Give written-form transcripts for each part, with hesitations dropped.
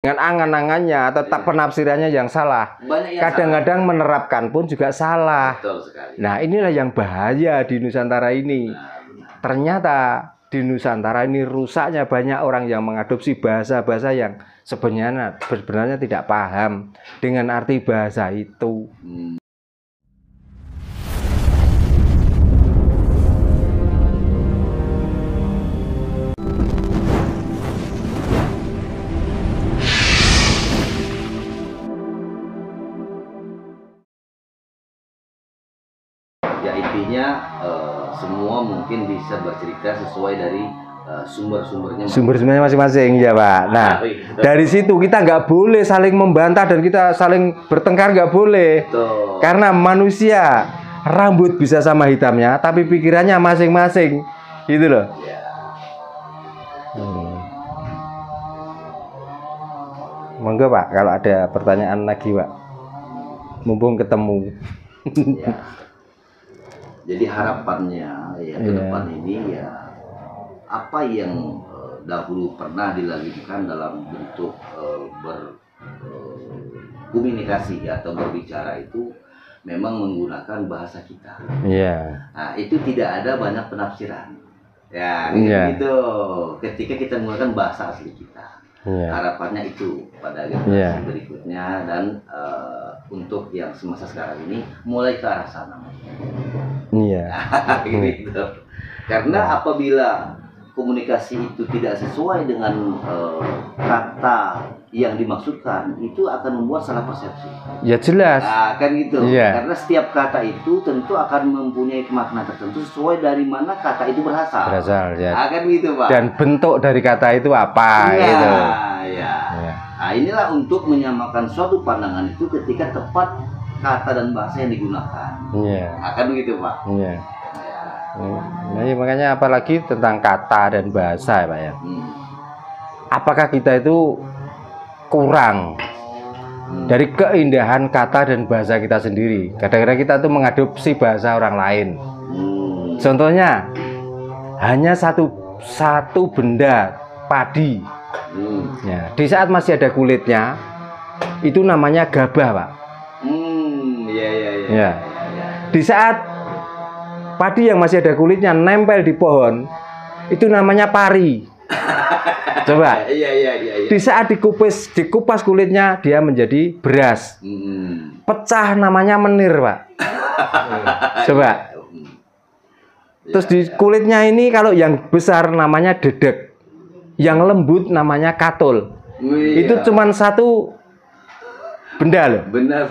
dengan angan-angannya, tetap penafsirannya yang salah. Kadang-kadang menerapkan pun juga salah. Betul sekali. Nah, inilah yang bahaya di Nusantara ini. Ternyata di Nusantara ini rusaknya banyak orang yang mengadopsi bahasa-bahasa yang sebenarnya tidak paham dengan arti bahasa itu. Ya intinya semua mungkin bisa bercerita sesuai dari sumber-sumbernya masing-masing ya Pak. Nah dari situ kita nggak boleh saling membantah dan kita saling bertengkar, nggak boleh. Betul. Karena manusia rambut bisa sama hitamnya tapi pikirannya masing-masing gitu loh ya. Monggo Pak kalau ada pertanyaan lagi Pak, mumpung ketemu. Ya. Jadi harapannya ya ke depan ini ya apa yang dahulu pernah dilakukan dalam bentuk berkomunikasi atau berbicara itu memang menggunakan bahasa kita. Iya. Nah, itu tidak ada banyak penafsiran. Ya, gitu. Ketika kita menggunakan bahasa asli kita. Harapannya itu pada generasi berikutnya dan untuk yang semasa sekarang ini mulai ke arah sana. Iya. Gitu. Karena apabila komunikasi itu tidak sesuai dengan kata yang dimaksudkan, itu akan membuat salah persepsi. Ya jelas. Nah, kan gitu. Karena setiap kata itu tentu akan mempunyai makna tertentu sesuai dari mana kata itu berasal. Ya. Nah, kan gitu Pak. Dan bentuk dari kata itu apa gitu. Ya. Nah, inilah untuk menyamakan suatu pandangan itu ketika tepat kata dan bahasa yang digunakan. Akan begitu Pak. Nah, makanya apalagi tentang kata dan bahasa ya Pak ya. Apakah kita itu kurang dari keindahan kata dan bahasa kita sendiri? Kadang-kadang kita tuh mengadopsi bahasa orang lain. Contohnya hanya satu benda padi. Ya, di saat masih ada kulitnya itu namanya gabah Pak. Di saat padi yang masih ada kulitnya nempel di pohon itu namanya pari. Coba. Di saat dikupas kulitnya dia menjadi beras. Pecah namanya menir Pak. Coba. Terus di kulitnya ini kalau yang besar namanya dedek, yang lembut namanya katul. Itu cuman satu benda loh. Benar.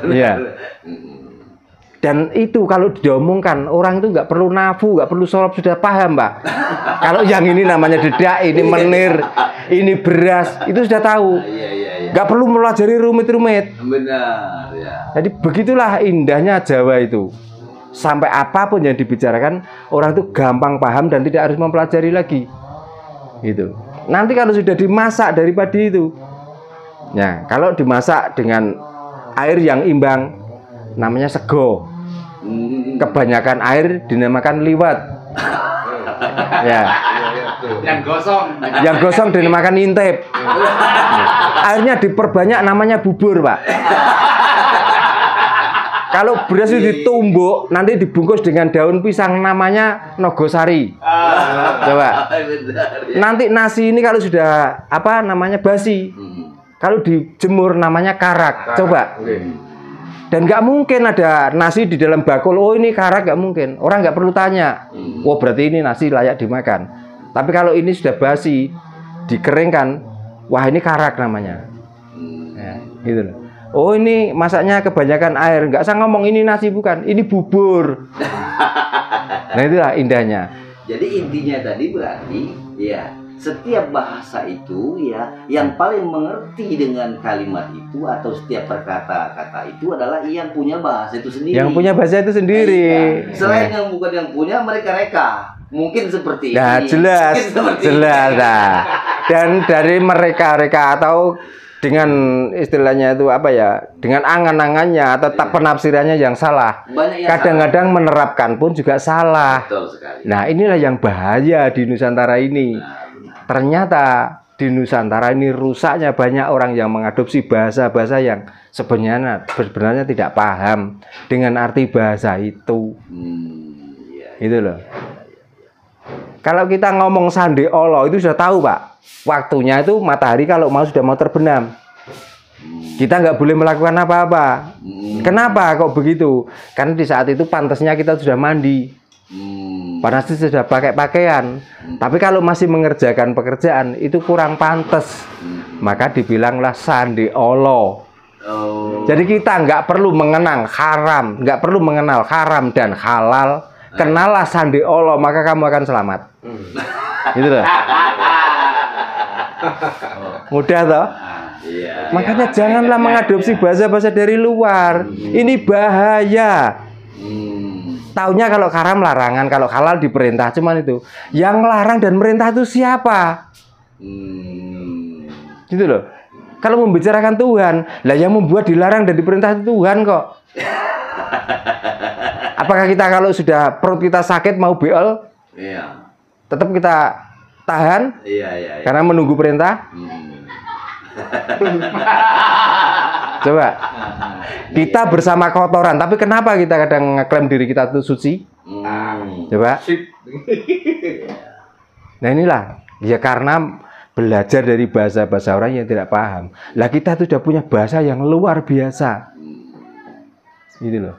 Dan itu kalau diomongkan orang itu nggak perlu nafu, nggak perlu sorop, sudah paham Pak. Kalau yang ini namanya dedak, ini menir, ini beras, itu sudah tahu. Nggak perlu melajari rumit-rumit. Benar. Jadi begitulah indahnya Jawa itu. Sampai apapun yang dibicarakan orang itu gampang paham dan tidak harus mempelajari lagi. Gitu. Nanti kalau sudah dimasak dari padi itu, ya kalau dimasak dengan air yang imbang namanya sego. Kebanyakan air dinamakan liwat. Yang gosong dinamakan intip. Airnya diperbanyak namanya bubur Pak. Kalau beras itu ditumbuk nanti dibungkus dengan daun pisang namanya nogosari. Coba. Nanti nasi ini kalau sudah basi, kalau dijemur namanya karak. Coba. Dan nggak mungkin ada nasi di dalam bakul, oh ini karak, nggak mungkin. Orang nggak perlu tanya, oh berarti ini nasi layak dimakan. Tapi kalau ini sudah basi, dikeringkan, wah ini karak namanya. Gitu loh. Oh ini masaknya kebanyakan air, nggak usah ngomong ini nasi, bukan, ini bubur. Nah itulah indahnya. Jadi intinya tadi berarti ya setiap bahasa itu ya yang paling mengerti dengan kalimat itu atau setiap kata itu adalah yang punya bahasa itu sendiri. Yang punya bahasa itu sendiri. Selain yang bukan yang punya, mereka reka. Mungkin seperti ini. Jelas. Dan dari mereka atau dengan istilahnya itu dengan angan-angannya atau tak penafsirannya yang salah. Kadang-kadang menerapkan pun juga salah. Betul sekali. Nah inilah yang bahaya di Nusantara ini. Ternyata di Nusantara ini rusaknya banyak orang yang mengadopsi bahasa-bahasa yang sebenarnya tidak paham dengan arti bahasa itu. Itu loh. Kalau kita ngomong Sande Olo itu sudah tahu Pak, waktunya itu matahari kalau sudah mau terbenam. Kita nggak boleh melakukan apa-apa. Kenapa kok begitu? Karena di saat itu pantasnya kita sudah mandi. Panasnya sudah pakai pakaian. Tapi kalau masih mengerjakan pekerjaan itu kurang pantas. Maka dibilanglah Sande Olo. Jadi kita nggak perlu mengenal haram, nggak perlu mengenal haram dan halal. Kenalah Sande Olo, maka kamu akan selamat. Gitu loh. Mudah toh? Makanya janganlah mengadopsi bahasa-bahasa dari luar. Ini bahaya. Taunya kalau haram larangan, kalau halal diperintah, cuman itu. Yang larang dan merintah itu siapa? Gitu loh. Kalau membicarakan Tuhan, lah yang membuat dilarang dan diperintah itu Tuhan kok. Apakah kita kalau sudah perut kita sakit mau beol? Iya. Tetap kita tahan? Iya. Karena menunggu perintah? Coba. Kita bersama kotoran, tapi kenapa kita kadang ngeklaim diri kita itu suci? Coba. Nah inilah, ya karena belajar dari bahasa-bahasa orang yang tidak paham. Lah kita tuh sudah punya bahasa yang luar biasa. Gitu loh.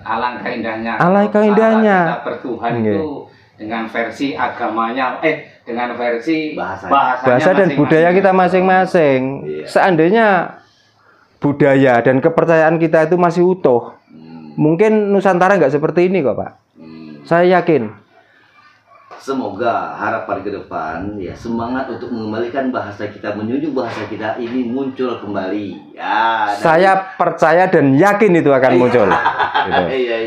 Alangkah indahnya. Alangkah indahnya. Kita bertuhan itu dengan versi agamanya, dengan versi bahasa dan budaya kita masing-masing. Seandainya budaya dan kepercayaan kita itu masih utuh, mungkin Nusantara nggak seperti ini kok Pak. Saya yakin. Semoga harapan ke depan ya semangat untuk mengembalikan bahasa kita, menjunjung bahasa kita ini muncul kembali. Ya. Saya percaya dan yakin itu akan muncul. Gitu.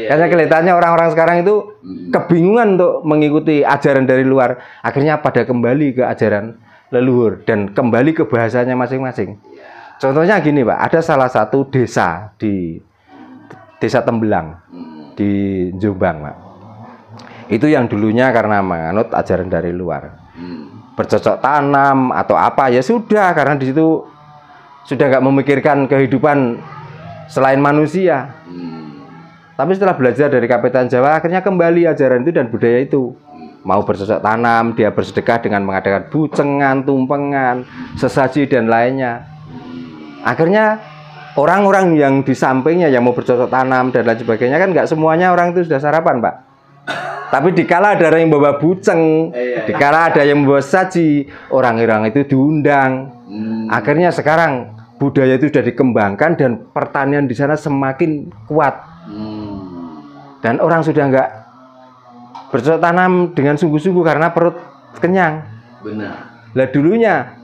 Karena kelihatannya orang-orang sekarang itu kebingungan untuk mengikuti ajaran dari luar, akhirnya pada kembali ke ajaran leluhur dan kembali ke bahasanya masing-masing. Contohnya gini Pak, ada salah satu desa di Desa Tembelang di Jombang Pak. Itu yang dulunya karena menganut ajaran dari luar, bercocok tanam atau apa ya sudah, karena di situ sudah nggak memikirkan kehidupan selain manusia. Tapi setelah belajar dari Kapitan Jawa, akhirnya kembali ajaran itu dan budaya itu. Mau bercocok tanam, dia bersedekah dengan mengadakan bucengan, tumpengan, sesaji dan lainnya. Akhirnya orang-orang yang di sampingnya yang mau bercocok tanam dan lain sebagainya kan nggak semuanya orang itu sudah sarapan Pak. Tapi dikala ada yang membawa buceng, dikala ada yang membawa saji, orang-orang itu diundang. Akhirnya sekarang budaya itu sudah dikembangkan dan pertanian di sana semakin kuat. Dan orang sudah nggak bercocok tanam dengan sungguh-sungguh karena perut kenyang. Benar. Lah dulunya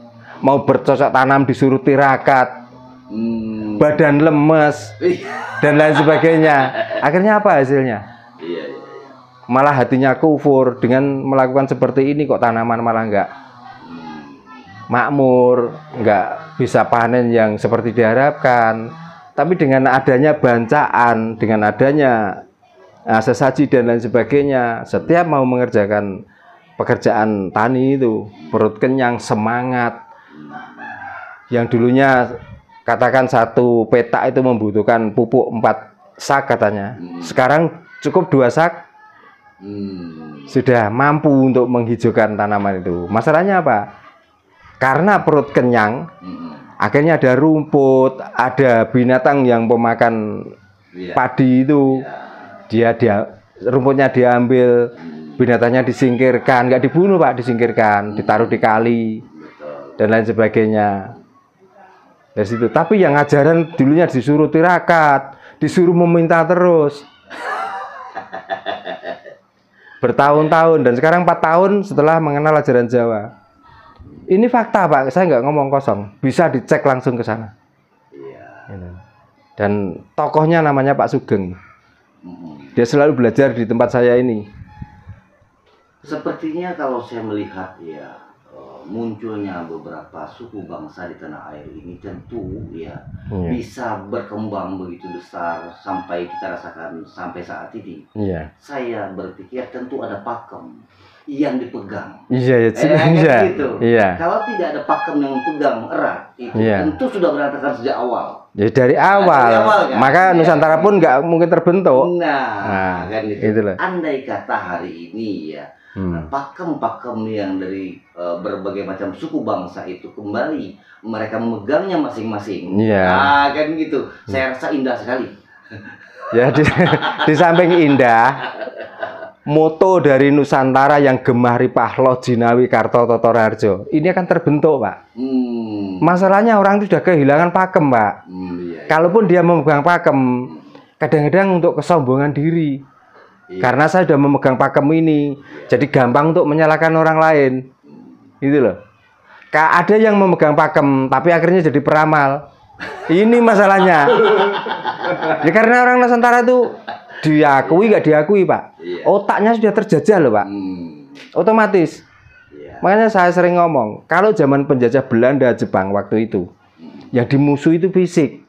mau bercocok tanam disuruh tirakat, badan lemes, dan lain sebagainya. Akhirnya apa hasilnya? Malah hatinya kufur dengan melakukan seperti ini, kok tanaman malah nggak makmur, nggak bisa panen yang seperti diharapkan. Tapi dengan adanya bancaan, dengan adanya sesaji dan lain sebagainya, setiap mau mengerjakan pekerjaan tani itu perut kenyang, semangat. Yang dulunya katakan satu petak itu membutuhkan pupuk 4 sak katanya, sekarang cukup 2 sak. Sudah mampu untuk menghijaukan tanaman itu. Masalahnya apa? Karena perut kenyang, akhirnya ada rumput, ada binatang yang pemakan padi itu. Dia rumputnya diambil, binatangnya disingkirkan, nggak dibunuh Pak, disingkirkan, ditaruh di kali dan lain sebagainya. Dari situ. Tapi yang ajaran dulunya disuruh tirakat, disuruh meminta terus. Bertahun-tahun, dan sekarang 4 tahun setelah mengenal ajaran Jawa. Ini fakta Pak, saya nggak ngomong kosong, bisa dicek langsung ke sana. Dan tokohnya namanya Pak Sugeng. Dia selalu belajar di tempat saya ini. Sepertinya kalau saya melihat ya munculnya beberapa suku bangsa di tanah air ini tentu ya bisa berkembang begitu besar sampai kita rasakan sampai saat ini. Saya berpikir tentu ada pakem yang dipegang. Iya, Gitu. Iya. Kalau tidak ada pakem yang pegang erat, itu tentu sudah berantakan sejak awal. Ya dari awal, kan? Maka Nusantara pun nggak mungkin terbentuk. Nah kan gitu. Loh. Andai kata hari ini ya, pakem-pakem yang dari berbagai macam suku bangsa itu kembali mereka memegangnya masing-masing. Nah kan gitu. Saya rasa indah sekali. Ya di samping indah, moto dari Nusantara yang gemah ripahlo jinawi karto toto harjo ini akan terbentuk, Pak. Masalahnya orang itu sudah kehilangan pakem, Pak. Kalaupun dia memegang pakem, kadang-kadang untuk kesombongan diri. Karena saya sudah memegang pakem ini, jadi gampang untuk menyalahkan orang lain. Gitu loh. Ada yang memegang pakem, tapi akhirnya jadi peramal. Ini masalahnya. Ya karena orang Nusantara itu diakui nggak diakui, Pak. Otaknya sudah terjajah loh, Pak. Otomatis. Makanya saya sering ngomong, kalau zaman penjajah Belanda, Jepang waktu itu, yang dimusuhi itu fisik.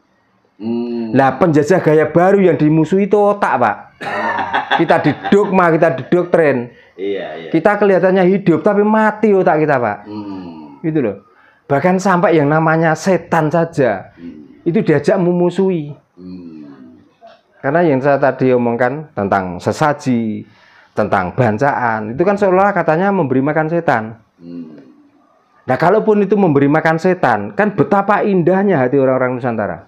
Lah penjajah gaya baru yang dimusuhi itu otak, Pak. Kita didogma, kita didoktrin. Kita kelihatannya hidup tapi mati otak kita, Pak. Gitu loh. Bahkan sampai yang namanya setan saja itu diajak memusuhi. Karena yang saya tadi omongkan tentang sesaji, tentang bancaan, itu kan seolah katanya memberi makan setan. Nah, kalaupun itu memberi makan setan, kan betapa indahnya hati orang-orang Nusantara.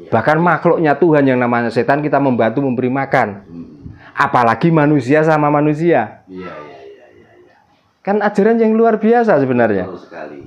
Bahkan makhluknya Tuhan yang namanya setan kita membantu memberi makan. Apalagi manusia sama manusia. Kan ajaran yang luar biasa sebenarnya. Betul sekali.